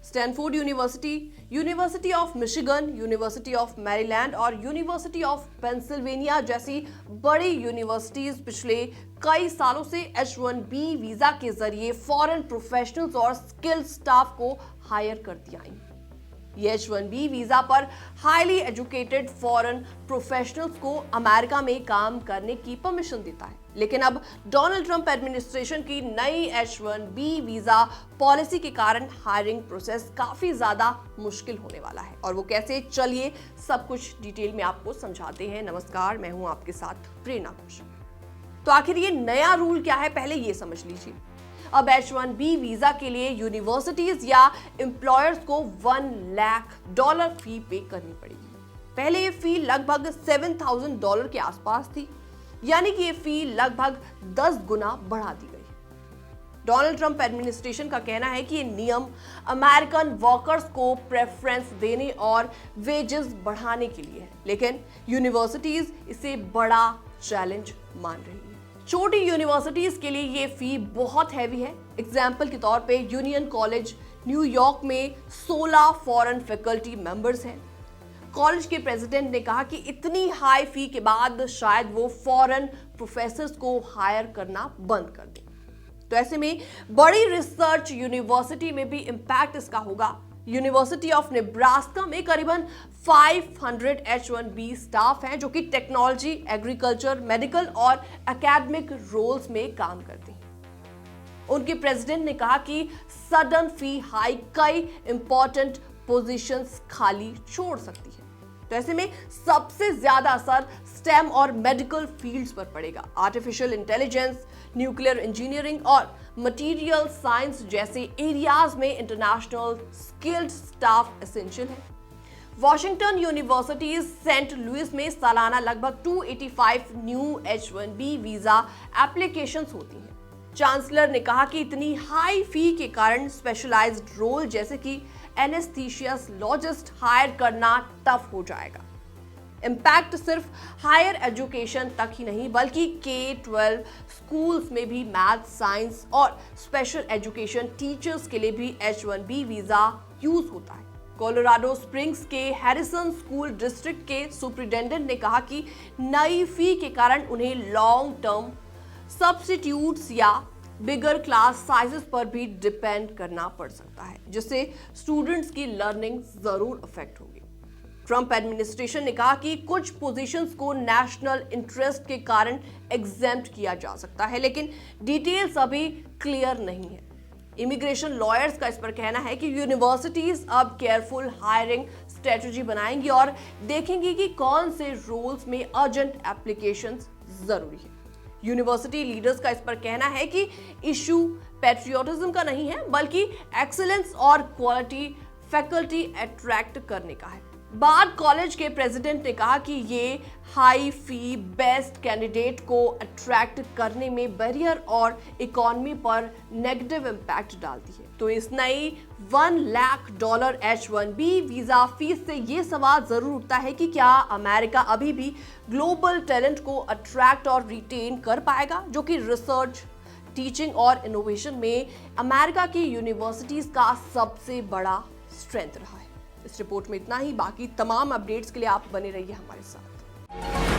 Stanford university, university of Michigan, university of Maryland और university of Pennsylvania जैसी बड़ी universities पिछले कई सालों से H-1B वीजा के जरिए फॉरेन प्रोफेशनल्स और स्किल्ड स्टाफ को हायर करती आई। ये H-1B वीजा पर हाईली एजुकेटेड फॉरेन प्रोफेशनल्स को अमेरिका में काम करने की परमिशन देता है। लेकिन अब डोनाल्ड ट्रंप एडमिनिस्ट्रेशन की नई H-1B वीजा पॉलिसी के कारण हायरिंग प्रोसेस काफी ज्यादा मुश्किल होने वाला है। और वो कैसे, चलिए सब कुछ डिटेल में आपको समझाते हैं। नमस्कार, मैं हूं आपके साथ प्रेरणा कौशिक। तो आखिर ये नया रूल क्या है, पहले ये समझ लीजिए। अब H-1B वीजा के लिए यूनिवर्सिटीज या एम्प्लॉयर्स को $1 लाख फी पे करनी पड़ेगी। पहले ये फी लगभग $7,000 के आसपास थी, यानी कि ये फी लगभग 10 गुना बढ़ा दी गई। डोनाल्ड ट्रंप एडमिनिस्ट्रेशन का कहना है कि ये नियम अमेरिकन वर्कर्स को प्रेफरेंस देने और वेजेस बढ़ाने के लिए है, लेकिन यूनिवर्सिटीज इसे बड़ा चैलेंज मान रही है। छोटी यूनिवर्सिटीज के लिए ये फी बहुत हैवी है। एग्जाम्पल के तौर पे यूनियन कॉलेज न्यूयॉर्क में 16 फॉरेन फैकल्टी मेंबर्स हैं। कॉलेज के प्रेसिडेंट ने कहा कि इतनी हाई फी के बाद शायद वो फॉरेन प्रोफेसर्स को हायर करना बंद कर दें। तो ऐसे में बड़ी रिसर्च यूनिवर्सिटी में भी इंपैक्ट इसका होगा। यूनिवर्सिटी ऑफ नेब्रास्का में करीबन 500 H-1B स्टाफ हैं जो कि टेक्नोलॉजी, एग्रीकल्चर, मेडिकल और एकेडमिक रोल्स में काम करते हैं। उनके प्रेसिडेंट ने कहा कि सडन फी हाइक कई इंपॉर्टेंट पोजीशंस खाली छोड़ सकती है। तो ऐसे में सबसे ज्यादा असर स्टेम और मेडिकल फील्ड्स पर पड़ेगा। आर्टिफिशियल इंटेलिजेंस, न्यूक्लियर इंजीनियरिंग और मटेरियल साइंस जैसे एरियाज में इंटरनेशनल स्किल्ड स्टाफ एसेंशियल है। वॉशिंगटन यूनिवर्सिटी सेंट लुइस में सालाना लगभग 285 न्यू H-1B वीजा एप्लीकेशंस होती हैं। चांसलर ने कहा कि इतनी हाई फी के कारण स्पेशलाइज्ड रोल जैसे कि एनेस्थीसियोलॉजिस्ट हायर करना टफ हो जाएगा। इम्पैक्ट सिर्फ हायर एजुकेशन तक ही नहीं बल्कि K-12 स्कूल्स में भी मैथ, साइंस और स्पेशल एजुकेशन टीचर्स के लिए भी H-1B वीजा यूज होता है। कोलोराडो स्प्रिंग्स के हैरिसन स्कूल डिस्ट्रिक्ट के सुपरिटेंडेंट ने कहा कि नई फी के कारण उन्हें लॉन्ग टर्म सब्स्टिट्यूट्स या बिगर क्लास साइजेस पर भी डिपेंड करना पड़ सकता है, जिससे स्टूडेंट्स की लर्निंग जरूर अफेक्ट होगी। ट्रंप एडमिनिस्ट्रेशन ने कहा कि कुछ पोजीशंस को नेशनल इंटरेस्ट के कारण एग्जेम्प्ट किया जा सकता है, लेकिन डिटेल्स अभी क्लियर नहीं है। इमिग्रेशन लॉयर्स का इस पर कहना है कि यूनिवर्सिटीज अब केयरफुल हायरिंग स्ट्रेटजी बनाएंगी और देखेंगी कि कौन से रोल्स में अर्जेंट एप्लीकेशंस जरूरी है। यूनिवर्सिटी लीडर्स का इस पर कहना है कि इशू पैट्रियोटिज्म का नहीं है बल्कि एक्सीलेंस और क्वालिटी फैकल्टी अट्रैक्ट करने का है। बार्ड कॉलेज के प्रेसिडेंट ने कहा कि ये हाई फी बेस्ट कैंडिडेट को अट्रैक्ट करने में बैरियर और इकोनॉमी पर नेगेटिव इंपैक्ट डालती है। तो इस नई $1 लाख H-1B वीजा फीस से ये सवाल जरूर उठता है कि क्या अमेरिका अभी भी ग्लोबल टैलेंट को अट्रैक्ट और रिटेन कर पाएगा, जो कि रिसर्च, टीचिंग और इनोवेशन में अमेरिका की यूनिवर्सिटीज का सबसे बड़ा स्ट्रेंथ रहा है। इस रिपोर्ट में इतना ही। बाकी तमाम अपडेट्स के लिए आप बने रहिए हमारे साथ।